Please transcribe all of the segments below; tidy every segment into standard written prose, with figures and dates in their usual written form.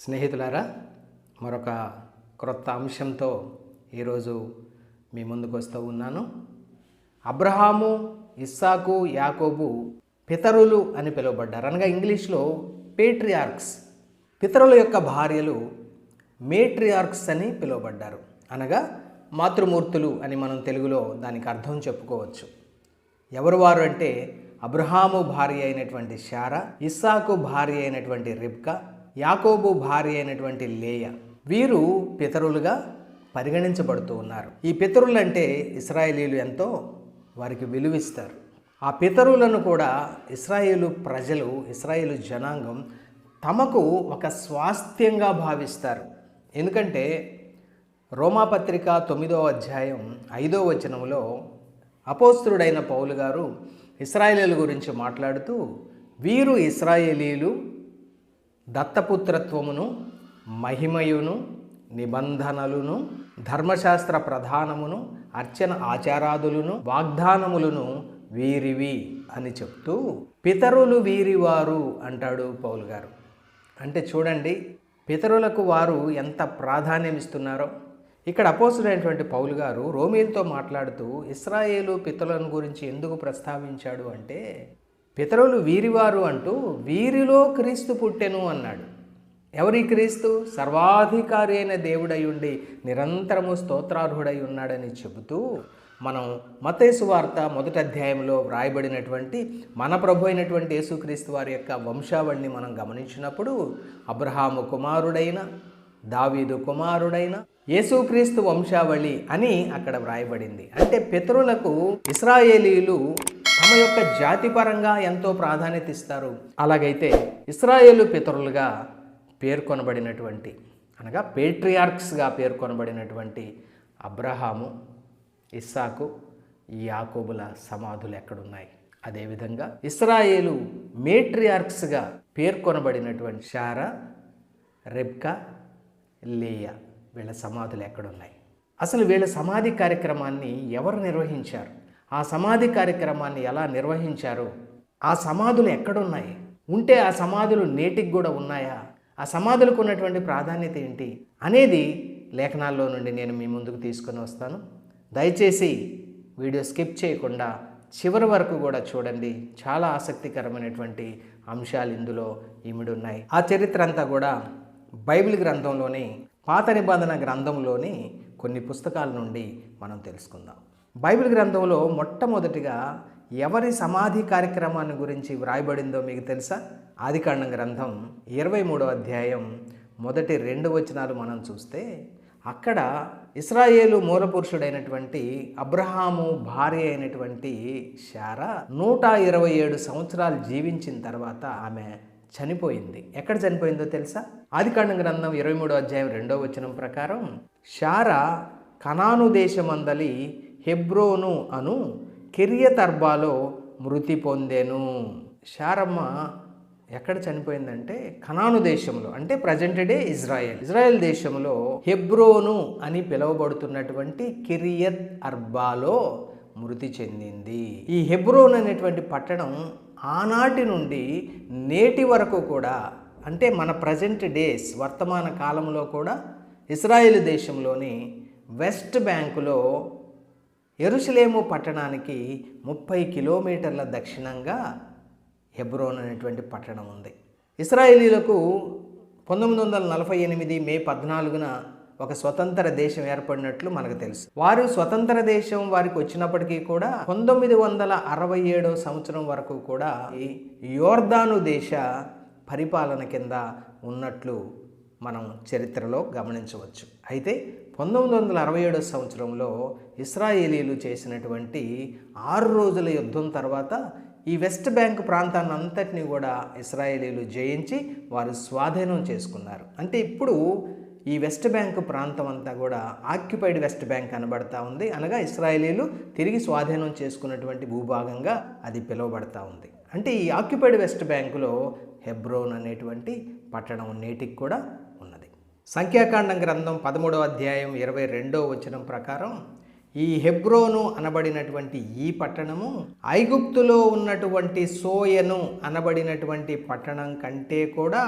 స్నేహితులారా, మరొక క్రొత్త అంశంతో ఈరోజు మీ ముందుకు వస్తూ ఉన్నాను. అబ్రహాము, ఇస్సాకు, యాకోబు పితరులు అని పిలువబడ్డారు. అనగా ఇంగ్లీష్లో పేట్రియార్క్స్. పితరుల యొక్క భార్యలు మేట్రియార్క్స్ అని పిలువబడ్డారు. అనగా మాతృమూర్తులు అని మనం తెలుగులో దానికి అర్థం చెప్పుకోవచ్చు. ఎవరు వారు అంటే అబ్రహాము భార్య అయినటువంటి శారా, ఇస్సాకు భార్య అయినటువంటి రిబ్కా, యాకోబు భార్య అయినటువంటి లేయ. వీరు పితరులుగా పరిగణించబడుతూ ఉన్నారు. ఈ పితరులంటే ఇశ్రాయేలీలు ఎంతో వారికి విలువిస్తారు. ఆ పితరులను కూడా ఇశ్రాయేలు ప్రజలు, ఇశ్రాయేలు జనాంగం తమకు ఒక స్వాస్థ్యంగా భావిస్తారు. ఎందుకంటే రోమాపత్రిక 9వ అధ్యాయం 5వ వచనంలో అపోస్తలుడైన పౌలు గారు ఇశ్రాయేలీల గురించి మాట్లాడుతూ, వీరు ఇశ్రాయేలీలు దత్తపుత్రత్వమును, మహిమయును, నిబంధనలను, ధర్మశాస్త్ర ప్రధానమును, అర్చన ఆచారాదులను, వాగ్దానములను వీరివి అని చెప్తూ పితరులు వీరివారు అంటాడు పౌలు గారు. అంటే చూడండి, పితరులకు వారు ఎంత ప్రాధాన్యం ఇస్తున్నారో. ఇక్కడ అపోస్తలుడైనటువంటి పౌలు గారు రోమీయులతో మాట్లాడుతూ ఇశ్రాయేలు పితరులను గురించి ఎందుకు ప్రస్తావించాడు అంటే, పితరులు వీరివారు అంటూ వీరిలో క్రీస్తు పుట్టెను అన్నాడు. ఎవరి క్రీస్తు? సర్వాధికారి అయిన దేవుడై ఉండి నిరంతరము స్తోత్రార్హుడై ఉన్నాడని చెబుతూ మనం మత్తయి సువార్త 1వ అధ్యాయంలో వ్రాయబడినటువంటి మన ప్రభు అయినటువంటి యేసుక్రీస్తు వారి యొక్క వంశావళిని మనం గమనించినప్పుడు అబ్రహాము కుమారుడైన, దావీదు కుమారుడైన యేసుక్రీస్తు వంశావళి అని అక్కడ వ్రాయబడింది. అంటే పితరులకు ఇశ్రాయేలీలు తమ యొక్క జాతిపరంగా ఎంతో ప్రాధాన్యత ఇస్తారు. అలాగైతే ఇశ్రాయేలు పితరులుగా పేర్కొనబడినటువంటి, అనగా పేట్రియార్క్స్గా పేర్కొనబడినటువంటి అబ్రహాము, ఇస్సాకు, యాకోబుల సమాధులు ఎక్కడున్నాయి? అదేవిధంగా ఇశ్రాయేలు మేట్రియార్క్స్గా పేర్కొనబడినటువంటి శారా, రిబ్కా, లేయ వీళ్ళ సమాధులు ఎక్కడున్నాయి? అసలు వీళ్ళ సమాధి కార్యక్రమాన్ని ఎవరు నిర్వహించారు? ఆ సమాధి కార్యక్రమాన్ని ఎలా నిర్వహించారు? ఆ సమాధులు ఎక్కడున్నాయి? ఉంటే ఆ సమాధులు నేటికి కూడా ఉన్నాయా? ఆ సమాధులకు ఉన్నటువంటి ప్రాధాన్యత ఏంటి అనేది లేఖనాల్లో నుండి నేను మీ ముందుకు తీసుకొని వస్తాను. దయచేసి వీడియో స్కిప్ చేయకుండా చివరి వరకు కూడా చూడండి. చాలా ఆసక్తికరమైనటువంటి అంశాలు ఇందులో ఇమిడి ఉన్నాయి. ఆ చరిత్ర అంతా కూడా బైబిల్ గ్రంథంలోని, పాత నిబంధన గ్రంథంలోని కొన్ని పుస్తకాల నుండి మనం తెలుసుకుందాం. బైబిల్ గ్రంథంలో మొట్టమొదటిగా ఎవరి సమాధి కార్యక్రమాన్ని గురించి వ్రాయబడిందో మీకు తెలుసా? ఆదికాండం గ్రంథం 23వ అధ్యాయం మొదటి 2 వచనాలు మనం చూస్తే అక్కడ ఇశ్రాయేలు మూలపురుషుడైనటువంటి అబ్రహాము భార్య అయినటువంటి శారా 127 సంవత్సరాలు జీవించిన తర్వాత ఆమె చనిపోయింది. ఎక్కడ చనిపోయిందో తెలుసా? ఆదికాండం గ్రంథం 23వ అధ్యాయం 2వ వచనం ప్రకారం శారా కనాను దేశమందలి హెబ్రోను అను కిరియత్ అర్బాలో మృతి పొందెను. శారమ్మ ఎక్కడ చనిపోయిందంటే కనాను దేశంలో, అంటే ప్రజెంట్ డే ఇజ్రాయెల్ దేశంలో హెబ్రోను అని పిలువబడుతున్నటువంటి కిరియత్ అర్బాలో మృతి చెందింది. ఈ హెబ్రోన్ అనేటువంటి పట్టణం ఆనాటి నుండి నేటి వరకు కూడా, అంటే మన ప్రజెంట్ డేస్ వర్తమాన కాలంలో కూడా ఇజ్రాయెల్ దేశంలోని వెస్ట్ బ్యాంకులో యెరూషలేము పట్టణానికి 30 కిలోమీటర్ల దక్షిణంగా హెబ్రోన్ అనేటువంటి పట్టణం ఉంది. ఇశ్రాయేలీలకు 1948 మే 14న ఒక స్వతంత్ర దేశం ఏర్పడినట్లు మనకు తెలుసు. వారు స్వతంత్ర దేశం వారికి వచ్చినప్పటికీ కూడా 1967వ సంవత్సరం వరకు కూడా యోర్దాను దేశ పరిపాలన కింద ఉన్నట్లు మనం చరిత్రలో గమనించవచ్చు. అయితే 1967వ సంవత్సరంలో ఇశ్రాయేలీలు చేసినటువంటి 6 రోజుల యుద్ధం తర్వాత ఈ వెస్ట్ బ్యాంక్ ప్రాంతాన్ని అంతటినీ కూడా ఇశ్రాయేలీలు జయించి వారు స్వాధీనం చేసుకున్నారు. అంటే ఇప్పుడు ఈ వెస్ట్ బ్యాంక్ ప్రాంతం అంతా కూడా ఆక్యుపైడ్ వెస్ట్ బ్యాంక్ కనబడతా ఉంది. అనగా ఇశ్రాయేలీలు తిరిగి స్వాధీనం చేసుకున్నటువంటి భూభాగంగా అది పిలువబడతా ఉంది. అంటే ఈ ఆక్యుపైడ్ వెస్ట్ బ్యాంకులో హెబ్రోన్ అనేటువంటి పట్టణం నేటికి కూడా ఉన్నది. సంఖ్యాకాండం గ్రంథం 13వ అధ్యాయం 22వ వచనం ప్రకారం ఈ హెబ్రోను అనబడినటువంటి ఈ పట్టణము ఐగుప్తులో ఉన్నటువంటి సోయను అనబడినటువంటి పట్టణం కంటే కూడా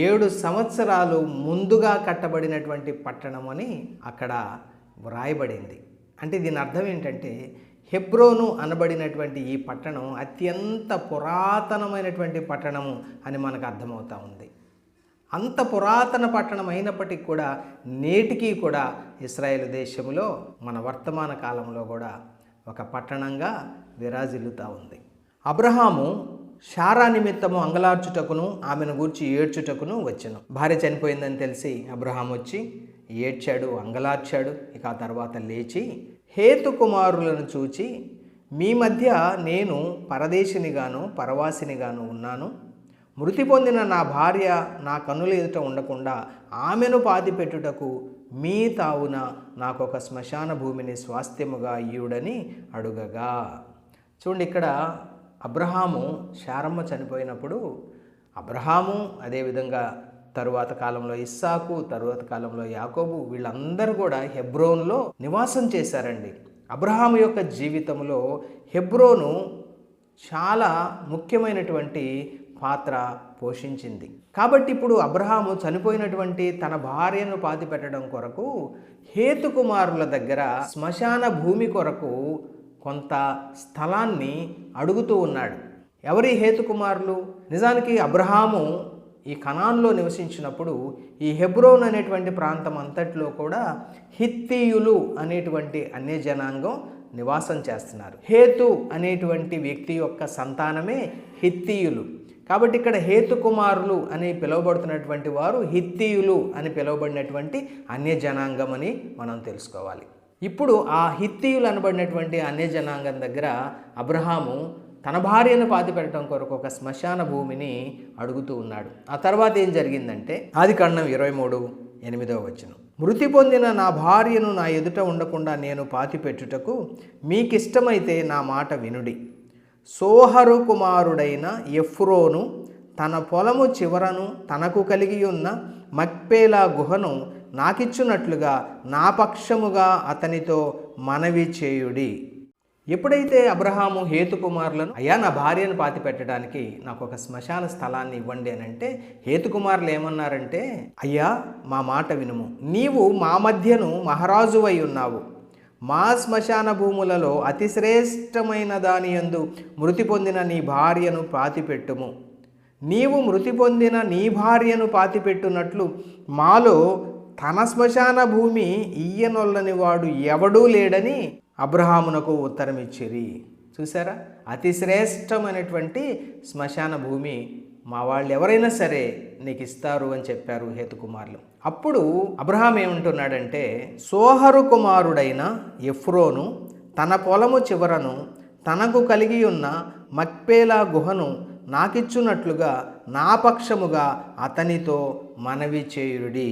7 సంవత్సరాలు ముందుగా కట్టబడినటువంటి పట్టణం అని అక్కడ వ్రాయబడింది. అంటే దీని అర్థం ఏంటంటే హెబ్రోను అనబడినటువంటి ఈ పట్టణం అత్యంత పురాతనమైనటువంటి పట్టణము అని మనకు అర్థమవుతా ఉంది. అంత పురాతన పట్టణం అయినప్పటికీ కూడా నేటికి కూడా ఇశ్రాయేలు దేశంలో మన వర్తమాన కాలంలో కూడా ఒక పట్టణంగా విరాజిల్లుతూ ఉంది. అబ్రహాము శారా నిమిత్తము అంగలార్చుటకును ఆమెను గూర్చి ఏడ్చుటకును వచ్చెను. భార్య చనిపోయిందని తెలిసి అబ్రహాం వచ్చి ఏడ్చాడు, అంగలార్చాడు. ఇక ఆ తర్వాత లేచి హేతు కుమారులను చూచి, మీ మధ్య నేను పరదేశినిగాను పరవాసినిగాను ఉన్నాను. మృతి పొందిన నా భార్య నా కన్నుల ఎదుట ఉండకుండా ఆమెను పాతిపెట్టుటకు మీ తావున నాకొక శ్మశాన భూమిని స్వాస్థ్యముగా ఇయ్యుడని అడుగగా. చూడండి, ఇక్కడ అబ్రహాము శారమ్మ చనిపోయినప్పుడు అబ్రహాము, అదేవిధంగా తరువాత కాలంలో ఇస్సాకు, తరువాత కాలంలో యాకోబు, వీళ్ళందరూ కూడా హెబ్రోన్లో నివాసం చేశారండి. అబ్రహాము యొక్క జీవితంలో హెబ్రోను చాలా ముఖ్యమైనటువంటి పాత్ర పోషించింది. కాబట్టి ఇప్పుడు అబ్రహాము చనిపోయినటువంటి తన భార్యను పాతిపెట్టడం కొరకు హేతు కుమారుల దగ్గర శ్మశాన భూమి కొరకు కొంత స్థలాన్ని అడుగుతూ ఉన్నాడు. ఎవరి హేతు కుమారులు? నిజానికి అబ్రహాము ఈ కనాన్లో నివసించినప్పుడు ఈ హెబ్రోన్ అనేటువంటి ప్రాంతం అంతట్లో కూడా హిత్తీయులు అనేటువంటి అన్యజనాంగం నివాసం చేస్తున్నారు. హేతు అనేటువంటి వ్యక్తి యొక్క సంతానమే హిత్తీయులు. కాబట్టి ఇక్కడ హేతు కుమారులు అని పిలువబడుతున్నటువంటి వారు హిత్తీయులు అని పిలువబడినటువంటి అన్యజనాంగం అని మనం తెలుసుకోవాలి. ఇప్పుడు ఆ హిత్తీయులు అనబడినటువంటి అన్యజనాంగం దగ్గర అబ్రహాము తన భార్యను పాతిపెట్టడం కొరకు ఒక శ్మశాన భూమిని అడుగుతూ ఉన్నాడు. ఆ తర్వాత ఏం జరిగిందంటే ఆదికాండం 23:8 మృతి పొందిన నా భార్యను నా ఎదుట ఉండకుండా నేను పాతిపెట్టుటకు మీకిష్టమైతే నా మాట వినుడి. సోహరు కుమారుడైన ఎఫ్రోను తన పొలము చివరను తనకు కలిగి ఉన్న మక్పేలా గుహను నాకిచ్చునట్లుగా నా పక్షముగా అతనితో మనవి చేయుడి. ఎప్పుడైతే అబ్రహాము హేతు కుమారులను, అయ్యా నా భార్యను పాతి పెట్టడానికి నాకు ఒక శ్మశాన స్థలాన్ని ఇవ్వండి అని అంటే, హేతు కుమారులు ఏమన్నారంటే, అయ్యా మా మాట వినుము, నీవు మా మధ్యను మహారాజువై ఉన్నావు. మా శ్మశాన భూములలో అతి శ్రేష్టమైన దాని యందు మృతి పొందిన నీ భార్యను పాతిపెట్టుము. నీవు మృతి పొందిన నీ భార్యను పాతిపెట్టునట్లు మాలో తన శ్మశాన భూమి ఇయ్యనొల్లని వాడు ఎవడూ లేడని అబ్రహామునకు ఉత్తరం ఇచ్చిరి. చూసారా, అతి శ్రేష్టమైనటువంటి శ్మశాన భూమి మా వాళ్ళు ఎవరైనా సరే నీకు ఇస్తారు అని చెప్పారు హేతు కుమారులు. అప్పుడు అబ్రహాం ఏమంటున్నాడంటే, సోహరు కుమారుడైన ఎఫ్రోను తన పొలము చివరను తనకు కలిగి ఉన్న మక్పేలా గుహను నాకిచ్చునట్లుగా నా పక్షముగా అతనితో మనవి చేయుడి.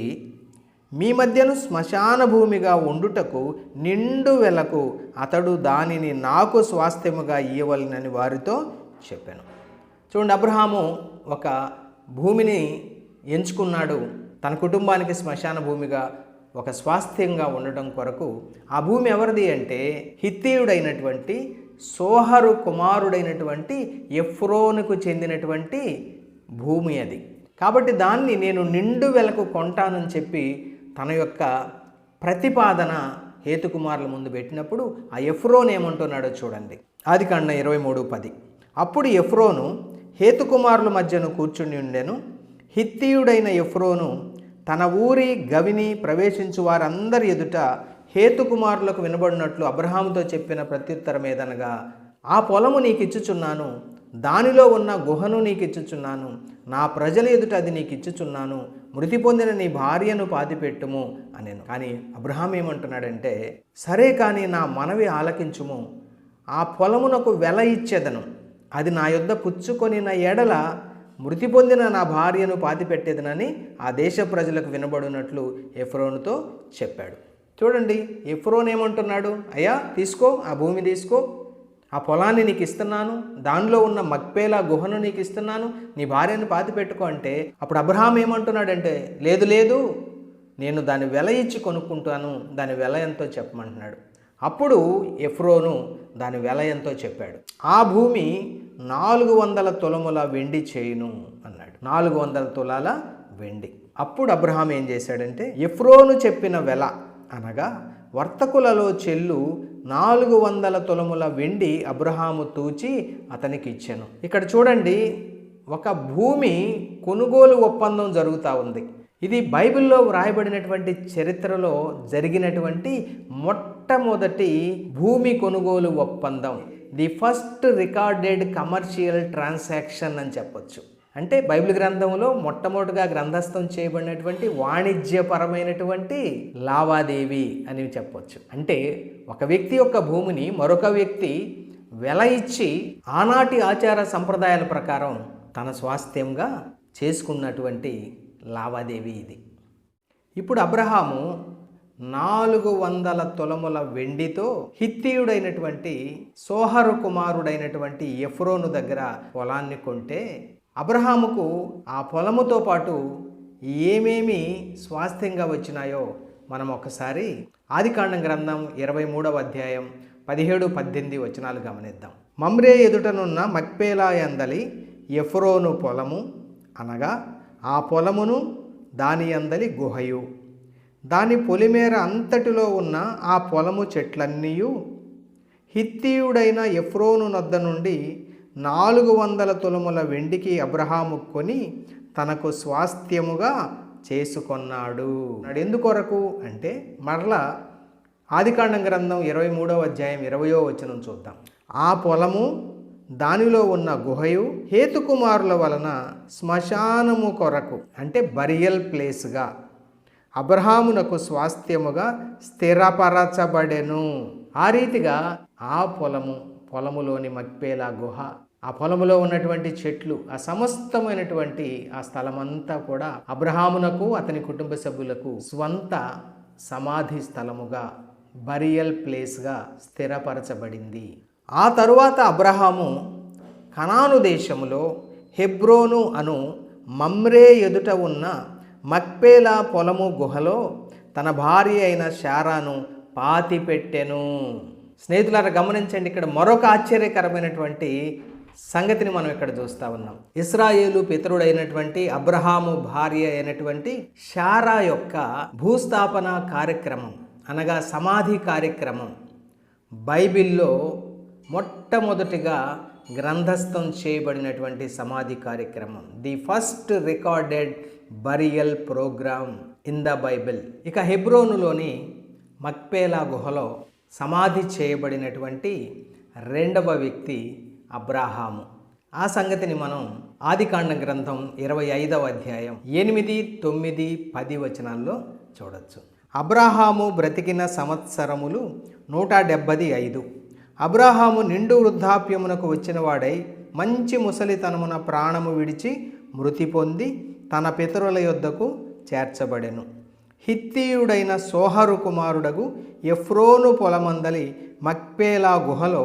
మీ మధ్యను శ్మశాన భూమిగా ఉండుటకు నిండు వెలకు అతడు దానిని నాకు స్వాస్థ్యముగా ఇయ్యవలనని వారితో చెప్పాను. చూడండి, అబ్రహాము ఒక భూమిని ఎంచుకున్నాడు తన కుటుంబానికి శ్మశాన భూమిగా, ఒక స్వాస్థ్యంగా ఉండటం కొరకు. ఆ భూమి ఎవరిది అంటే హిత్తీయుడైనటువంటి సోహరు కుమారుడైనటువంటి ఎఫ్రోనుకు చెందినటువంటి భూమి అది. కాబట్టి దాన్ని నేను నిండు వెలకు కొంటానని చెప్పి తన యొక్క ప్రతిపాదన హేతుకుమారుల ముందు పెట్టినప్పుడు ఆ ఎఫ్రోను ఏమంటున్నాడో చూడండి. ఆదికాండం 23:10 అప్పుడు ఎఫ్రోను హేతుకుమారుల మధ్యను కూర్చుని ఉండెను. హిత్తీయుడైన ఎఫ్రోను తన ఊరి గవిని ప్రవేశించు వారందరి ఎదుట హేతుకుమారులకు వినబడినట్లు అబ్రహాముతో చెప్పిన ప్రత్యుత్తరం ఏదనగా, ఆ పొలము నీకు ఇచ్చుచున్నాను, దానిలో ఉన్న గుహను నీకు ఇచ్చుచున్నాను, నా ప్రజల ఎదుట అది నీకు ఇచ్చుచున్నాను, మృతి పొందిన నీ భార్యను పాతిపెట్టుము అనేను. కానీ అబ్రహాం ఏమంటున్నాడంటే, సరే కానీ నా మనవి ఆలకించుము, ఆ పొలమునకు వెల ఇచ్చేదను, అది నా యొద్ద పుచ్చుకొనిన ఎడల మృతి పొందిన నా భార్యను పాతిపెట్టేదనని ఆ దేశ ప్రజలకు వినబడినట్లు ఎఫ్రోనుతో చెప్పాడు. చూడండి, ఎఫ్రోన్ ఏమంటున్నాడు, అయ్యా తీసుకో, ఆ భూమి తీసుకో, ఆ పొలాన్ని నీకు ఇస్తున్నాను, దానిలో ఉన్న మక్పేలా గుహను నీకు ఇస్తున్నాను, నీ భార్యను పాతిపెట్టుకో అంటే, అప్పుడు అబ్రహాం ఏమంటున్నాడంటే, లేదు లేదు, నేను దాని వెల ఇచ్చి కొనుక్కుంటాను, దాని వెల ఎంతో చెప్పమంటున్నాడు. అప్పుడు ఎఫ్రోను దాని వెల ఎంతో చెప్పాడు. ఆ భూమి 400 తులముల వెండి చేయును అన్నాడు. 400 తులాల వెండి. అప్పుడు అబ్రహాం ఏం చేశాడంటే ఎఫ్రోను చెప్పిన వెల అనగా వర్తకులలో చెల్లు 400 తులముల వెండి అబ్రహాము తూచి అతనికి ఇచ్చెను. ఇక్కడ చూడండి, ఒక భూమి కొనుగోలు ఒప్పందం జరుగుతూ ఉంది. ఇది బైబిల్లో వ్రాయబడినటువంటి చరిత్రలో జరిగినటువంటి మొట్టమొదటి భూమి కొనుగోలు ఒప్పందం, the first recorded commercial transaction అని చెప్పొచ్చు. అంటే బైబిల్ గ్రంథంలో మొట్టమొదటిగా గ్రంథస్థం చేయబడినటువంటి వాణిజ్యపరమైనటువంటి లావాదేవీ అని చెప్పొచ్చు. అంటే ఒక వ్యక్తి యొక్క భూమిని మరొక వ్యక్తి వెల ఇచ్చి ఆనాటి ఆచార సంప్రదాయాల ప్రకారం తన స్వాస్థ్యంగా చేసుకున్నటువంటి లావాదేవీ ఇది. ఇప్పుడు అబ్రహాము 400 తులముల వెండితో హిత్తీయుడైనటువంటి సోహరు కుమారుడైనటువంటి ఎఫ్రోను దగ్గర పొలాన్ని కొంటే అబ్రహాముకు ఆ పొలముతో పాటు ఏమేమి స్వాస్థ్యంగా వచ్చినాయో మనం ఒకసారి ఆదికాండం గ్రంథం 23వ అధ్యాయం 17-18 వచనాలు గమనిద్దాం. మమ్రే ఎదుటనున్న మక్పేలా యందలి ఎఫ్రోను పొలము అనగా ఆ పొలమును దాని యందలి గుహయు దాని పొలిమేర అంతటిలో ఉన్న ఆ పొలము చెట్లన్నీయు హిత్తీయుడైన ఎఫ్రోను నొద్ద నుండి 400 తులముల వెండికి అబ్రహాము కొని తనకు స్వాస్థ్యముగా చేసుకొన్నాడు. ఎందుకొరకు అంటే మరలా ఆదికాండం గ్రంథం 23వ అధ్యాయం 20వ వచనం చూద్దాం. ఆ పొలము దానిలో ఉన్న గుహయు హేతుకుమారుల వలన శ్మశానము కొరకు అంటే బరియల్ ప్లేస్గా అబ్రహామునకు స్వాస్థ్యముగా స్థిరపరచబడెను. ఆ రీతిగా ఆ పొలములోని మక్పేలా గుహ, ఆ పొలములో ఉన్నటువంటి చెట్లు, ఆ సమస్తమైనటువంటి ఆ స్థలమంతా కూడా అబ్రహామునకు అతని కుటుంబ సభ్యులకు స్వంత సమాధి స్థలముగా బరియల్ ప్లేస్గా స్థిరపరచబడింది. ఆ తరువాత అబ్రహాము కనాను దేశములో హెబ్రోను అను మమ్రే ఎదుట ఉన్న మక్పేలా పొలము గుహలో తన భార్య అయిన శారాను పాతిపెట్టెను. స్నేహితులారా గమనించండి, ఇక్కడ మరొక ఆశ్చర్యకరమైనటువంటి సంగతిని మనం ఇక్కడ చూస్తూ ఉన్నాం. ఇశ్రాయేలు పితరుడైనటువంటి అబ్రహాము భార్య అయినటువంటి శారా యొక్క భూస్థాపన కార్యక్రమం అనగా సమాధి కార్యక్రమం బైబిల్లో మొట్టమొదటిగా గ్రంథస్థం చేయబడినటువంటి సమాధి కార్యక్రమం, the first recorded burial program in the Bible. ఇక హెబ్రోనులోని మక్పేలా గుహలో సమాధి చేయబడినటువంటి రెండవ వ్యక్తి అబ్రహాము. ఆ సంగతిని మనం ఆదికాండం గ్రంథం 25వ అధ్యాయం 8, 9, 10 వచనాల్లో చూడొచ్చు. అబ్రహాము బ్రతికిన సంవత్సరములు 175. అబ్రహాము నిండు వృద్ధాప్యమునకు వచ్చినవాడై మంచి ముసలితనమున ప్రాణము విడిచి మృతి పొంది తన పితరుల యొద్దకు చేర్చబడెను. హిత్తీయుడైన సోహరు కుమారుడగు ఎఫ్రోను పొలమందలి మక్పేలా గుహలో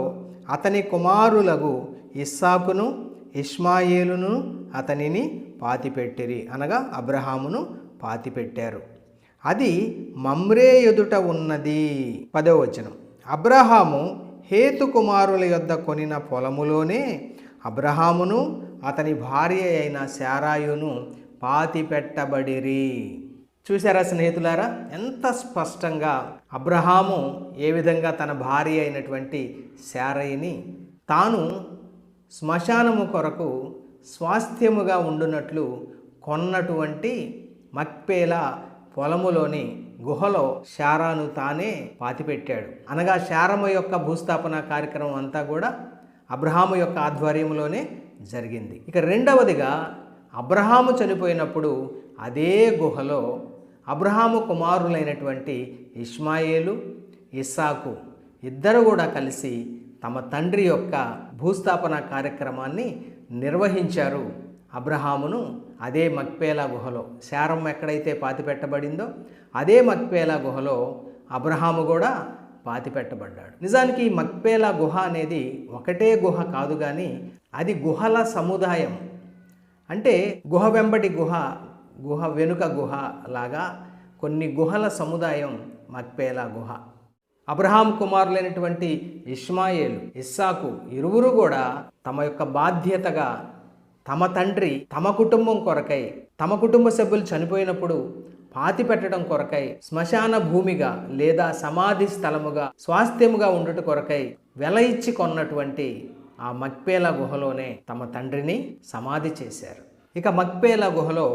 అతని కుమారులగు ఇస్సాకును ఇష్మాయేలును అతనిని పాతిపెట్టిరి అనగా అబ్రహామును పాతిపెట్టారు. అది మమ్రే ఎదుట ఉన్నది. 10వ వచనం. అబ్రహాము హేతు కుమారుల యొద్ద కొనిన పొలములోనే అబ్రహామును అతని భార్య అయిన శారాయును పాతిపెట్టబడిరి. చూసారా స్నేహితులారా, ఎంత స్పష్టంగా అబ్రహాము ఏ విధంగా తన భార్య అయినటువంటి శారయిని తాను శ్మశానము కొరకు స్వాస్థ్యముగా ఉండునట్లు కొన్నటువంటి మక్పేలా పొలములోని గుహలో శారాను తానే పాతిపెట్టాడు. అనగా శారము యొక్క భూస్థాపన కార్యక్రమం అంతా కూడా అబ్రహాము యొక్క ఆధ్వర్యంలోనే జరిగింది. ఇక రెండవదిగా అబ్రహాము చనిపోయినప్పుడు అదే గుహలో అబ్రహాము కుమారులైనటువంటి ఇష్మాయేలు ఇస్సాకు ఇద్దరు కూడా కలిసి తమ తండ్రి యొక్క భూస్థాపన కార్యక్రమాన్ని నిర్వహించారు. అబ్రహామును అదే మక్పేలా గుహలో, శారమ్మ ఎక్కడైతే పాతిపెట్టబడిందో అదే మక్పేలా గుహలో అబ్రహాము కూడా పాతిపెట్టబడ్డాడు. నిజానికి ఈ మక్పేలా గుహ అనేది ఒకటే గుహ కాదు, కానీ అది గుహల సముదాయం. అంటే గుహ వెంబడి గుహ, గుహ వెనుక గుహ లాగా కొన్ని గుహల సముదాయం మక్పేలా గుహ. అబ్రహాం కుమారులైనటువంటి ఇష్మాయేలు, ఇస్సాకు ఇరువురు కూడా తమ యొక్క బాధ్యతగా తమ తండ్రి తమ కుటుంబం కొరకై, తమ కుటుంబ సభ్యులు చనిపోయినప్పుడు పాతి పెట్టడం కొరకై శ్మశాన భూమిగా లేదా సమాధి స్థలముగా స్వాస్థ్యముగా ఉండుట కొరకై వెల ఇచ్చి కొన్నటువంటి ఆ మక్పేలా గుహలోనే తమ తండ్రిని సమాధి చేశారు. ఇక మక్పేలా గుహలో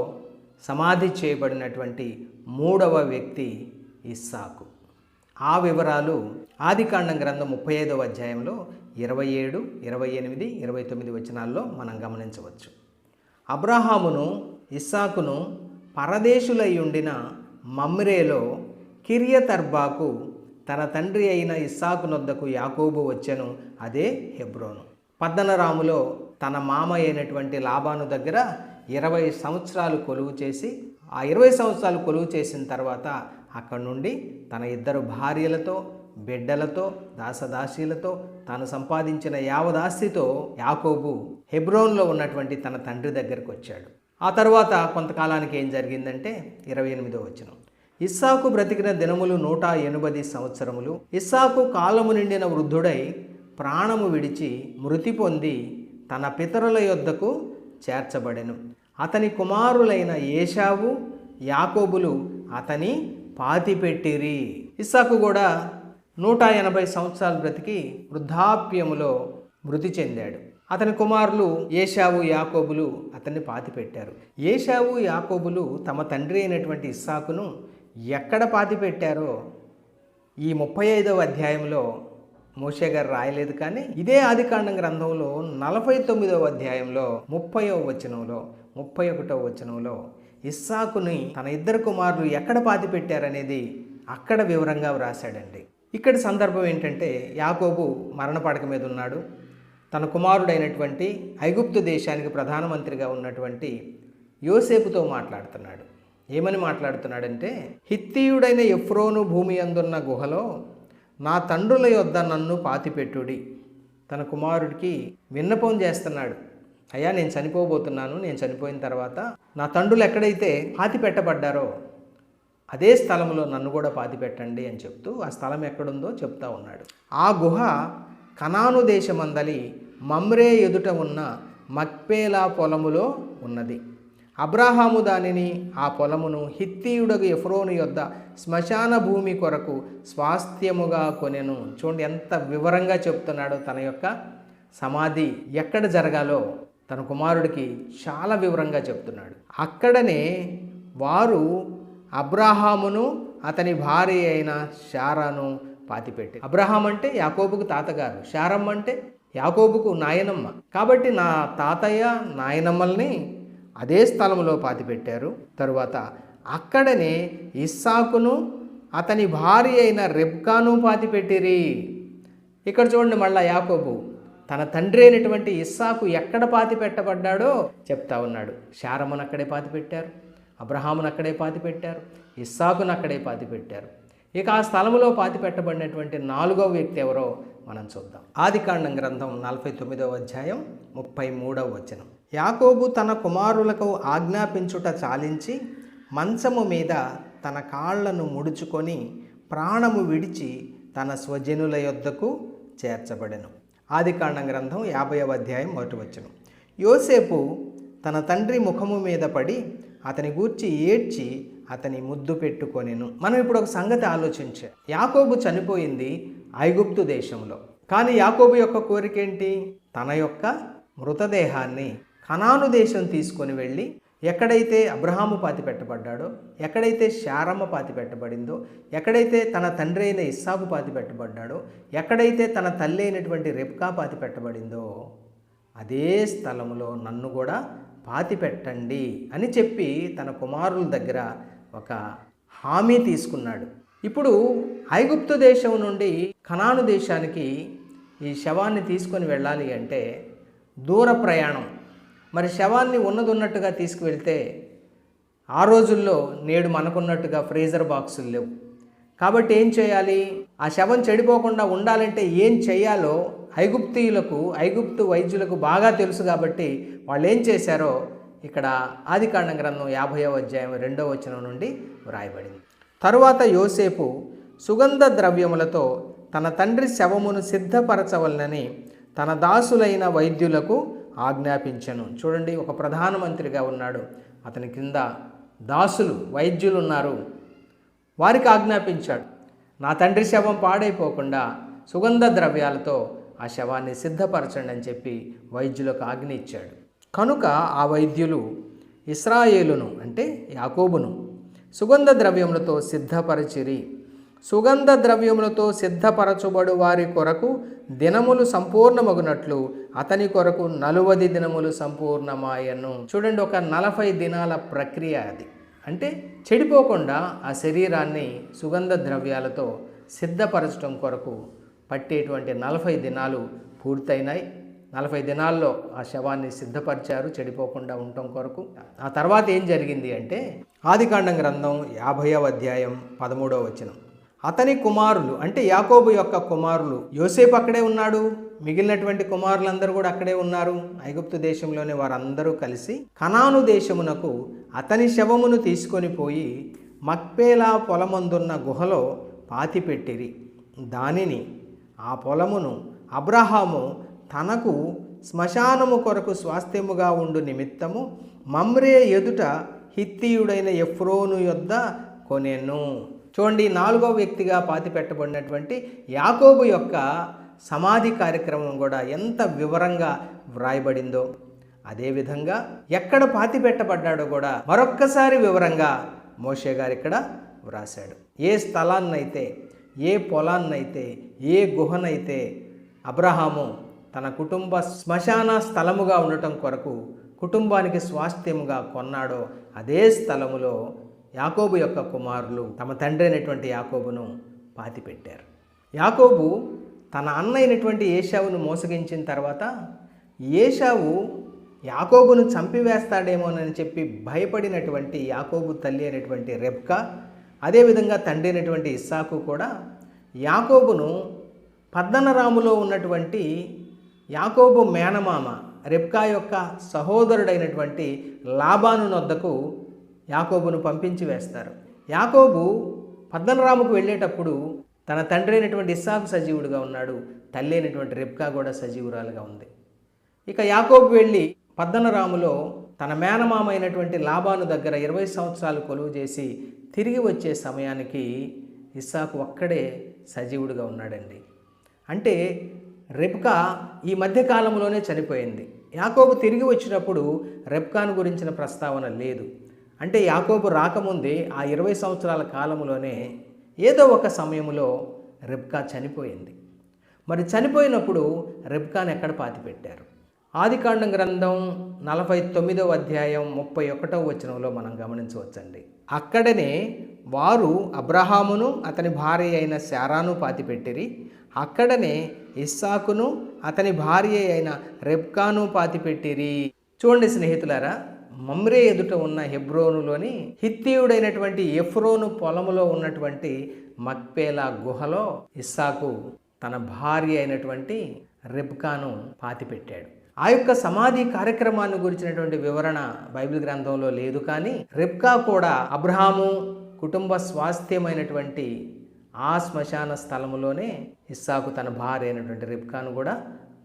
సమాధి చేయబడినటువంటి మూడవ వ్యక్తి ఇస్సాకు. ఆ వివరాలు ఆదికాండం గ్రంథం 35వ అధ్యాయంలో 27, 28, 29 వచనాల్లో మనం గమనించవచ్చు. అబ్రహామును ఇస్సాకును పరదేశులై ఉండిన మమ్రేలో కిర్యతర్బాకు తన తండ్రి అయిన ఇస్సాకు నొద్దకు యాకోబు వచ్చెను, అదే హెబ్రోను. పద్దనరాములో తన మామ అయినటువంటి లాబాను దగ్గర 20 సంవత్సరాలు కొలువు చేసి, ఆ 20 సంవత్సరాలు కొలువు చేసిన తర్వాత అక్కడి నుండి తన 2 భార్యలతో, బిడ్డలతో, దాసదాసీలతో తాను సంపాదించిన యావదాస్తితో యాకోబు హెబ్రోన్లో ఉన్నటువంటి తన తండ్రి దగ్గరకు వచ్చాడు. ఆ తర్వాత కొంతకాలానికి ఏం జరిగిందంటే 28వ వచనం, ఇస్సాకు బ్రతికిన దినములు 180 సంవత్సరములు. ఇస్సాకు కాలము నిండిన వృద్ధుడై ప్రాణము విడిచి మృతి పొంది తన పితరుల యొద్దకు చేర్చబడెను. అతని కుమారులైన ఏశావు, యాకోబులు అతని పాతిపెట్టిరి. ఇస్సాకు కూడా 180 సంవత్సరాలు బ్రతికి వృద్ధాప్యములో మృతి చెందాడు. అతని కుమారులు ఏశావు, యాకోబులు అతన్ని పాతిపెట్టారు. ఏశావు, యాకోబులు తమ తండ్రి అయినటువంటి ఇస్సాకును ఎక్కడ పాతిపెట్టారో ఈ 35వ అధ్యాయంలో మోషే గారు రాయలేదు. కానీ ఇదే ఆదికాండం గ్రంథంలో 49వ అధ్యాయంలో 30వ వచనంలో 31వ వచనంలో ఇస్సాకుని తన 2 కుమారులు ఎక్కడ పాతి పెట్టారనేది అక్కడ వివరంగా వ్రాసాడండి. ఇక్కడ సందర్భం ఏంటంటే, యాకోబు మరణపడక మీద ఉన్నాడు. తన కుమారుడైనటువంటి ఐగుప్తు దేశానికి ప్రధానమంత్రిగా ఉన్నటువంటి యోసేపుతో మాట్లాడుతున్నాడు. ఏమని మాట్లాడుతున్నాడంటే, హిత్తీయుడైన ఎఫ్రోను భూమి అందున్న గుహలో నా తండ్రుల యొద్ద నన్ను పాతిపెట్టుడి. తన కుమారుడికి విన్నపం చేస్తున్నాడు. అయ్యా, నేను చనిపోబోతున్నాను, నేను చనిపోయిన తర్వాత నా తండ్రులు ఎక్కడైతే పాతి పెట్టబడ్డారో అదే స్థలంలో నన్ను కూడా పాతి పెట్టండి అని చెప్తూ ఆ స్థలం ఎక్కడుందో చెప్తా ఉన్నాడు. ఆ గుహ కనాను దేశమందలి మమ్రే ఎదుట ఉన్న మక్పేలా పొలములో ఉన్నది. అబ్రహాము దానిని, ఆ పొలమును హిత్తీయుడగు ఎఫ్రోను యొద్ద శ్మశాన భూమి కొరకు స్వాస్థ్యముగా కొనెను. చూడండి ఎంత వివరంగా చెప్తున్నాడో. తన యొక్క సమాధి ఎక్కడ జరగాలో తన కుమారుడికి చాలా వివరంగా చెప్తున్నాడు. అక్కడనే వారు అబ్రహామును అతని భార్య అయిన శారాను పాతిపెట్టి. అబ్రహాం అంటే యాకోబుకు తాతగారు, శారమ్మ అంటే యాకోబుకు నాయనమ్మ. కాబట్టి నా తాతయ్య నాయనమ్మల్ని అదే స్థలంలో పాతిపెట్టారు. తరువాత అక్కడనే ఇస్సాకును అతని భార్య అయిన రెబ్కాను పాతిపెట్టిరి. ఇక్కడ చూడండి, మళ్ళా యాకోబు తన తండ్రి అయినటువంటి ఇస్సాకు ఎక్కడ పాతి పెట్టబడ్డాడో చెప్తా ఉన్నాడు. శారమ్మను అక్కడే పాతి పెట్టారు, అబ్రహామును అక్కడే పాతి పెట్టారు, ఇస్సాకును అక్కడే పాతి పెట్టారు. ఇక ఆ స్థలంలో పాతి పెట్టబడినటువంటి 4వ వ్యక్తి ఎవరో మనం చూద్దాం. ఆదికాండం గ్రంథం 49వ అధ్యాయం 33వ వచనం, యాకోబు తన కుమారులకు ఆజ్ఞాపించుట చాలించి మంచము మీద తన కాళ్లను ముడుచుకొని ప్రాణము విడిచి తన స్వజనుల యొద్దకు చేర్చబడెను. ఆదికాండం గ్రంథం 50వ అధ్యాయం 1వ వచనం, యోసేపు తన తండ్రి ముఖము మీద పడి అతని గూర్చి ఏడ్చి అతని ముద్దు పెట్టుకొనెను. మనం ఇప్పుడు ఒక సంగతి ఆలోచించే, యాకోబు చనిపోయింది ఐగుప్తు దేశంలో. కానీ యాకోబు యొక్క కోరిక ఏంటి? తన యొక్క మృతదేహాన్ని కనాను దేశం తీసుకొని వెళ్ళి ఎక్కడైతే అబ్రహాము పాతి పెట్టబడ్డాడో, ఎక్కడైతే శారమ్మ పాతి పెట్టబడిందో, ఎక్కడైతే తన తండ్రి అయిన ఇస్సాకు పాతి పెట్టబడ్డాడో, ఎక్కడైతే తన తల్లి అయినటువంటి రెబ్కా పాతి పెట్టబడిందో అదే స్థలంలో నన్ను కూడా పాతి పెట్టండి అని చెప్పి తన కుమారుల దగ్గర ఒక హామీ తీసుకున్నాడు. ఇప్పుడు ఐగుప్తు దేశం నుండి కనాను దేశానికి ఈ శవాన్ని తీసుకొని వెళ్ళాలి అంటే దూర ప్రయాణం. మరి శవాన్ని ఉన్నట్టుగా తీసుకువెళ్తే ఆ రోజుల్లో నేడు మనకున్నట్టుగా ఫ్రీజర్ బాక్సులు లేవు. కాబట్టి ఏం చేయాలి? ఆ శవం చెడిపోకుండా ఉండాలంటే ఏం చేయాలో ఐగుప్తు వైద్యులకు బాగా తెలుసు. కాబట్టి వాళ్ళు ఏం చేశారో ఇక్కడ ఆదికాండం గ్రంథం 50వ అధ్యాయం 2వ వచనం నుండి వ్రాయబడింది. తరువాత యోసేపు సుగంధ ద్రవ్యములతో తన తండ్రి శవమును సిద్ధపరచవలనని తన దాసులైన వైద్యులకు ఆజ్ఞాపించెను. చూడండి, ఒక ప్రధానమంత్రిగా ఉన్నాడు, అతని కింద దాసులు వైద్యులు ఉన్నారు. వారికి ఆజ్ఞాపించాడు, నా తండ్రి శవం పాడైపోకుండా సుగంధ ద్రవ్యాలతో ఆ శవాన్ని సిద్ధపరచండి అని చెప్పి వైద్యులకు ఆజ్ఞ ఇచ్చాడు. కనుక ఆ వైద్యులు ఇశ్రాయేలును అంటే యాకోబును సుగంధ ద్రవ్యములతో సిద్ధపరచిరి. సుగంధ ద్రవ్యములతో సిద్ధపరచబడు వారి కొరకు దినములు సంపూర్ణమగునట్లు అతని కొరకు 40 దినములు సంపూర్ణమాయను. చూడండి, ఒక 40 దినాల ప్రక్రియ అది. అంటే చెడిపోకుండా ఆ శరీరాన్ని సుగంధ ద్రవ్యాలతో సిద్ధపరచడం కొరకు పట్టేటువంటి 40 దినాలు పూర్తయినాయి. 40 దినాల్లో ఆ శవాన్ని సిద్ధపరిచారు చెడిపోకుండా ఉండటం కొరకు. ఆ తర్వాత ఏం జరిగింది అంటే ఆదికాండం గ్రంథం 50వ అధ్యాయం 13వ వచనం. అతని కుమారులు అంటే యాకోబు యొక్క కుమారులు, యోసేపు అక్కడే ఉన్నాడు, మిగిలినటువంటి కుమారులందరూ కూడా అక్కడే ఉన్నారు. ఐగుప్తు దేశంలోనే వారందరూ కలిసి కనాను దేశమునకు అతని శవమును తీసుకొని పోయి మక్పేలా పొలమందున్న గుహలో పాతిపెట్టిరి. దానిని ఆ పొలమును అబ్రహాము తనకు శ్మశానము కొరకు స్వాస్థ్యముగా ఉండు నిమిత్తము మమ్రే ఎదుట హిత్తీయుడైన ఎఫ్రోను యొద్ద కొనెను. చూడండి, 4వ వ్యక్తిగా పాతిపెట్టబడినటువంటి యాకోబు యొక్క సమాధి కార్యక్రమం కూడా ఎంత వివరంగా వ్రాయబడిందో, అదేవిధంగా ఎక్కడ పాతిపెట్టబడ్డాడో కూడా మరొక్కసారి వివరంగా మోషే గారు ఇక్కడ వ్రాశాడు. ఏ స్థలాన్నైతే, ఏ పొలాన్నైతే, ఏ గుహనైతే అబ్రహాము తన కుటుంబ శ్మశాన స్థలముగా ఉండటం కొరకు కుటుంబానికి స్వాస్థ్యముగా కొన్నాడో అదే స్థలములో యాకోబు యొక్క కుమారులు తమ తండ్రి అయినటువంటి యాకోబును పాతిపెట్టారు. యాకోబు తన అన్న అయినటువంటి ఏశావును మోసగించిన తర్వాత ఏశావు యాకోబును చంపివేస్తాడేమోనని చెప్పి భయపడినటువంటి యాకోబు తల్లి అయినటువంటి రెబ్కా, అదేవిధంగా తండ్రి అయినటువంటి ఇస్సాకు కూడా యాకోబును పద్దనరాములో ఉన్నటువంటి యాకోబు మేనమామ రెబ్కా యొక్క సహోదరుడైనటువంటి లాబాను నొద్దకు యాకోబును పంపించి వేస్తారు. యాకోబు పద్దనరాముకు వెళ్ళేటప్పుడు తన తండ్రి అయినటువంటి ఇస్సాకు సజీవుడిగా ఉన్నాడు, తల్లి అయినటువంటి రెబ్కా కూడా సజీవురాలుగా ఉంది. ఇక యాకోబు వెళ్ళి పద్దనరాములో తన మేనమామ అయినటువంటి లాబాను దగ్గర 20 సంవత్సరాలు కొలువు చేసి తిరిగి వచ్చే సమయానికి ఇస్సాకు ఒక్కడే సజీవుడిగా ఉన్నాడండి. అంటే రెబ్కా ఈ మధ్యకాలంలోనే చనిపోయింది. యాకోబు తిరిగి వచ్చినప్పుడు రెబ్కాను గురించిన ప్రస్తావన లేదు. అంటే యాకోబు రాకముందే ఆ 20 సంవత్సరాల కాలంలోనే ఏదో ఒక సమయంలో రెబ్కా చనిపోయింది. మరి చనిపోయినప్పుడు రెబ్కాను ఎక్కడ పాతిపెట్టారు? ఆదికాండం గ్రంథం 49వ అధ్యాయం 31వ వచనంలో మనం గమనించవచ్చండి. అక్కడనే వారు అబ్రహామును అతని భార్య అయిన శారాను పాతిపెట్టిరి. అక్కడనే ఇస్సాకును అతని భార్య అయిన రెబ్కాను పాతిపెట్టిరి. చూడండి స్నేహితులారా, మమ్రే ఎదుట ఉన్న హెబ్రోనులోని హిత్తీయుడైనటువంటి ఎఫ్రోను పొలములో ఉన్నటువంటి మక్పేలా గుహలో ఇస్సాకు తన భార్య అయినటువంటి రెబ్కాను పాతిపెట్టాడు. ఆ యొక్క సమాధి కార్యక్రమాన్ని గురించినటువంటి వివరణ బైబిల్ గ్రంథంలో లేదు. కానీ రెబ్కా కూడా అబ్రహాము కుటుంబ స్వాస్థ్యమైనటువంటి ఆ శ్మశాన స్థలములోనే ఇస్సాకు తన భార్య అయినటువంటి రెబ్కాను కూడా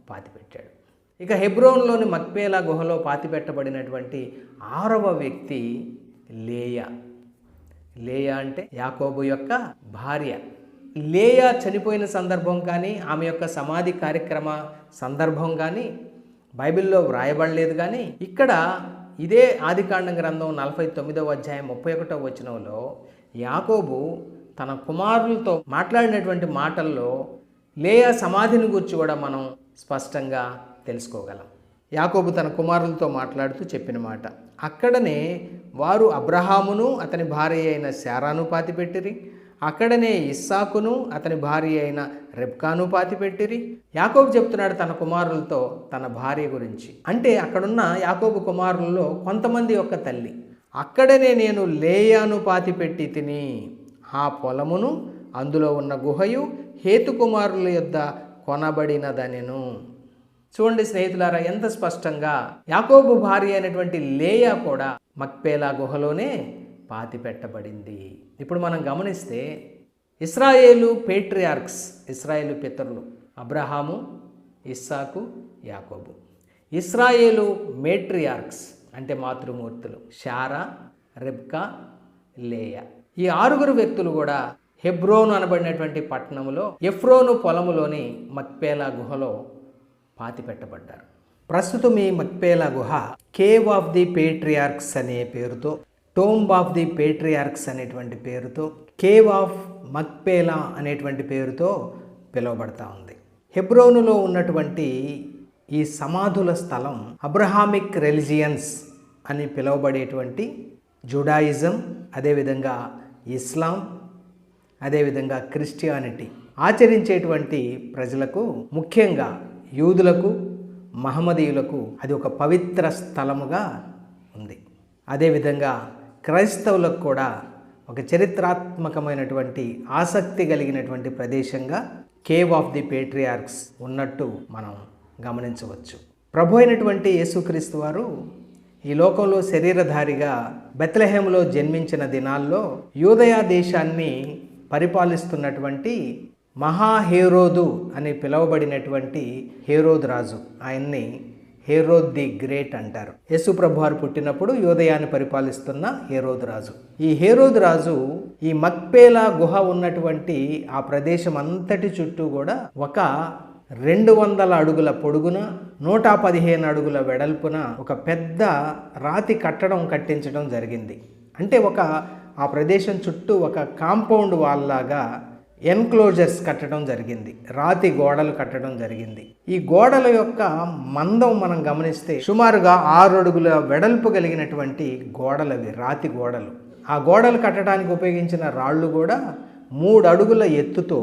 పాతిపెట్టాడు. ఇక హెబ్రోన్లోని మక్పేలా గుహలో పాతిపెట్టబడినటువంటి 6వ వ్యక్తి లేయా. లేయా అంటే యాకోబు యొక్క భార్య. లేయా చనిపోయిన సందర్భం కానీ ఆమె యొక్క సమాధి కార్యక్రమ సందర్భం కానీ బైబిల్లో వ్రాయబడలేదు. కానీ ఇక్కడ ఇదే ఆదికాండం గ్రంథం 49వ అధ్యాయం 31వ వచనంలో యాకోబు తన కుమారులతో మాట్లాడినటువంటి మాటల్లో లేయా సమాధిని గురించి కూడా మనం స్పష్టంగా తెలుసుకోగలం. యాకోబు తన కుమారులతో మాట్లాడుతూ చెప్పిన మాట, అక్కడనే వారు అబ్రహామును అతని భార్య అయిన శారాను పాతిపెట్టిరి. అక్కడనే ఇస్సాకును అతని భార్య అయిన రెబ్కాను పాతిపెట్టిరి. యాకోబు చెప్తున్నాడు తన కుమారులతో తన భార్య గురించి. అంటే అక్కడున్న యాకోబు కుమారులలో కొంతమంది యొక్క తల్లి, అక్కడనే నేను లేయాను పాతిపెట్టి తిని, ఆ పొలమును అందులో ఉన్న గుహయు హేతు కుమారుల యొద్ద కొనబడినదనెను. చూడండి స్నేహితులారా, ఎంత స్పష్టంగా యాకోబు భార్య అయినటువంటి లేయా కూడా మక్పేలా గుహలోనే పాతిపెట్టబడింది. ఇప్పుడు మనం గమనిస్తే ఇశ్రాయేలు పేట్రియార్క్స్, ఇశ్రాయేలు పితరులు అబ్రహాము, ఇస్సాకు, యాకోబు. ఇశ్రాయేలు మేట్రియార్క్స్ అంటే మాతృమూర్తులు శారా, రెబ్కా, లేయా. ఈ 6 వ్యక్తులు కూడా హెబ్రోను అనబడినటువంటి పట్టణంలో ఎఫ్రోను పొలములోని మక్పేలా గుహలో పాతిపెట్టబడ్డారు. ప్రస్తుతం ఈ మక్పేలా గుహ కేవ్ ఆఫ్ ది పేట్రియార్క్స్ అనే పేరుతో, టోంబ్ ఆఫ్ ది పేట్రియార్క్స్ అనేటువంటి పేరుతో, కేవ్ ఆఫ్ మక్పేలా అనేటువంటి పేరుతో పిలువబడతా ఉంది. హెబ్రోనులో ఉన్నటువంటి ఈ సమాధుల స్థలం అబ్రహామిక్ రిలిజియన్స్ అని పిలువబడేటువంటి జుడాయిజం, అదేవిధంగా ఇస్లాం, అదేవిధంగా క్రిస్టియానిటీ ఆచరించేటువంటి ప్రజలకు, ముఖ్యంగా యూదులకు, మహమ్మదీయులకు అది ఒక పవిత్ర స్థలముగా ఉంది. అదేవిధంగా క్రైస్తవులకు కూడా ఒక చరిత్రాత్మకమైనటువంటి ఆసక్తి కలిగినటువంటి ప్రదేశంగా కేవ్ ఆఫ్ ది పేట్రియార్క్స్ ఉన్నట్టు మనం గమనించవచ్చు. ప్రభు అయినటువంటి యేసుక్రీస్తు వారు ఈ లోకంలో శరీరధారిగా బెత్లెహేములో జన్మించిన దినాల్లో యూదయా దేశాన్ని పరిపాలిస్తున్నటువంటి మహాహేరోదు అని పిలువబడినటువంటి హేరోదు రాజు, ఆయన్ని హేరోద్ ది గ్రేట్ అంటారు. యేసు ప్రభు వారు పుట్టినప్పుడు యూదయాన్ని పరిపాలిస్తున్న హేరోదు రాజు. ఈ హేరోదు రాజు ఈ మక్పేలా గుహ ఉన్నటువంటి ఆ ప్రదేశం అంతటి చుట్టూ కూడా ఒక 200 అడుగుల పొడుగున 115 అడుగుల వెడల్పున ఒక పెద్ద రాతి కట్టడం కట్టించడం జరిగింది. అంటే ఆ ప్రదేశం చుట్టూ ఒక కాంపౌండ్ వాల్ లాగా ఎన్క్లోజర్స్ కట్టడం జరిగింది, రాతి గోడలు కట్టడం జరిగింది. ఈ గోడల యొక్క మందం మనం గమనిస్తే సుమారుగా 6 అడుగుల వెడల్పు కలిగినటువంటి గోడలవి, రాతి గోడలు. ఆ గోడలు కట్టడానికి ఉపయోగించిన రాళ్ళు కూడా 3 అడుగుల ఎత్తుతో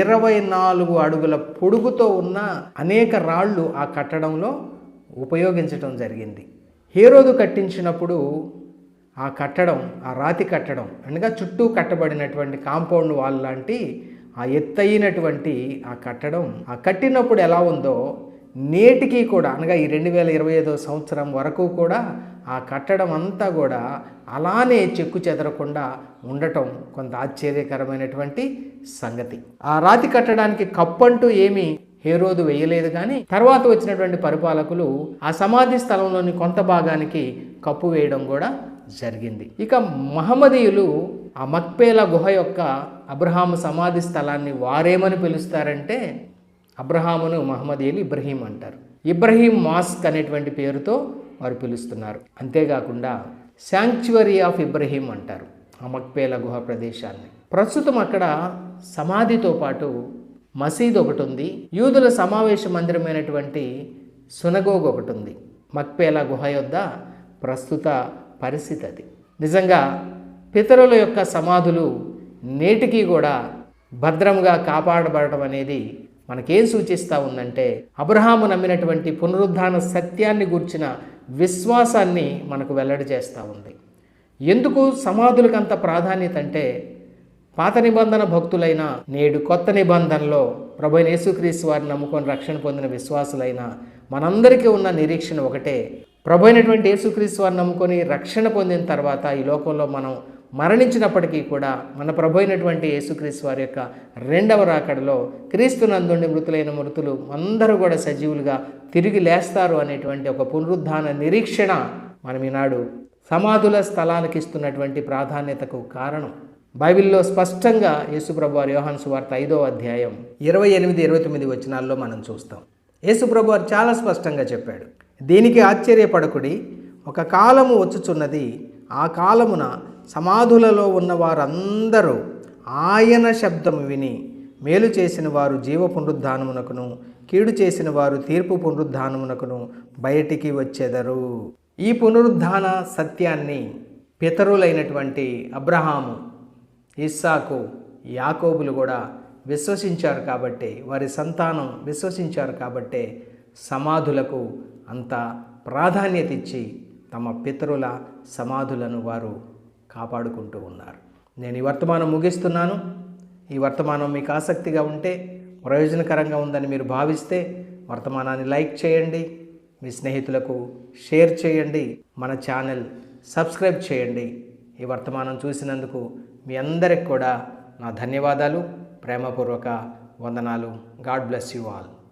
24 అడుగుల పొడుగుతో ఉన్న అనేక రాళ్ళు ఆ కట్టడంలో ఉపయోగించడం జరిగింది. హేరోదు కట్టించినప్పుడు ఆ కట్టడం, ఆ రాతి కట్టడం అనగా చుట్టూ కట్టబడినటువంటి కాంపౌండ్ వాల్ లాంటి ఆ ఎత్తైనటువంటి ఆ కట్టడం ఆ కట్టినప్పుడు ఎలా ఉందో నేటికి కూడా, అనగా ఈ 2025 సంవత్సరం వరకు కూడా ఆ కట్టడం అంతా కూడా అలానే చెక్కు చెదరకుండా ఉండటం కొంత ఆశ్చర్యకరమైనటువంటి సంగతి. ఆ రాతి కట్టడానికి కప్పంటూ ఏమీ హేరోదు వేయలేదు, కానీ తర్వాత వచ్చినటువంటి పరిపాలకులు ఆ సమాధి స్థలంలోని కొంత భాగానికి కప్పు వేయడం కూడా జరిగింది. ఇక మహమ్మదీయులు ఆ మక్పేలా గుహ యొక్క అబ్రహాము సమాధి స్థలాన్ని వారేమని పిలుస్తారంటే, అబ్రహామును మహమ్మదీయులు ఇబ్రహీం అంటారు. ఇబ్రహీం మాస్క్ అనేటువంటి పేరుతో వారు పిలుస్తున్నారు. అంతేకాకుండా శాంక్చువరీ ఆఫ్ ఇబ్రహీం అంటారు ఆ మక్పేలా గుహ ప్రదేశాన్ని. ప్రస్తుతం అక్కడ సమాధితో పాటు మసీద్ ఒకటి ఉంది, యూదుల సమావేశ మందిరమైనటువంటి సునగోగ్ ఒకటి ఉంది. మక్పేలా గుహ యొద్ద ప్రస్తుత పరిస్థితి అది. నిజంగా పితరుల యొక్క సమాధులు నేటికి కూడా భద్రంగా కాపాడబడటం అనేది మనకేం సూచిస్తూ ఉందంటే, అబ్రహాము నమ్మినటువంటి పునరుద్ధాన సత్యాన్ని గూర్చిన విశ్వాసాన్ని మనకు వెల్లడి చేస్తూ ఉంది. ఎందుకు సమాధులకు అంత ప్రాధాన్యత అంటే, పాత నిబంధన భక్తులైన నేడు కొత్త నిబంధనలో ప్రభు అయిన యేసుక్రీస్తు వారిని నమ్ముకొని రక్షణ పొందిన విశ్వాసులైన మనందరికీ ఉన్న నిరీక్షణ ఒకటే, ప్రభు అయినటువంటి యేసుక్రీస్తు వారిని నమ్ముకొని రక్షణ పొందిన తర్వాత ఈ లోకంలో మనం మరణించినప్పటికీ కూడా మన ప్రభు అయినటువంటి యేసుక్రీస్తు వారి యొక్క 2వ రాకడలో క్రీస్తునందుండి మృతులైన మృతులు అందరూ కూడా సజీవులుగా తిరిగి లేస్తారు అనేటువంటి ఒక పునరుద్ధాన నిరీక్షణ మనం ఈనాడు సమాధుల స్థలానికి ఇస్తున్నటువంటి ప్రాధాన్యతకు కారణం. బైబిల్లో స్పష్టంగా యేసుప్రభు వారి యోహాను సువార్త 5వ అధ్యాయం 28-29 వచనాల్లో మనం చూస్తాం. యేసుప్రభు వారు చాలా స్పష్టంగా చెప్పాడు, దీనికి ఆశ్చర్యపడకుడి, ఒక కాలము వచ్చుచున్నది, ఆ కాలమున సమాధులలో ఉన్న వారందరూ ఆయన శబ్దము విని మేలు చేసిన వారు జీవ పునరుద్ధానమునకును, కీడు చేసిన వారు తీర్పు పునరుద్ధానమునకును బయటికి వచ్చెదరు. ఈ పునరుద్ధాన సత్యాన్ని పితరులైనటువంటి అబ్రహాము, ఇస్సాకు, యాకోబులు కూడా విశ్వసించారు కాబట్టి, వారి సంతానం విశ్వసించారు కాబట్టే సమాధులకు అంత ప్రాధాన్యత ఇచ్చి తమ పితరుల సమాధులను వారు కాపాడుకుంటూ ఉన్నారు. నేను ఈ వర్తమానం ముగిస్తున్నాను. ఈ వర్తమానం మీకు ఆసక్తిగా ఉంటే, ప్రయోజనకరంగా ఉందని మీరు భావిస్తే వర్తమానాన్ని లైక్ చేయండి, మీ స్నేహితులకు షేర్ చేయండి, మన ఛానల్ సబ్స్క్రైబ్ చేయండి. ఈ వర్తమానం చూసినందుకు మీ అందరికి కూడా నా ధన్యవాదాలు, ప్రేమపూర్వక వందనాలు. God bless you all.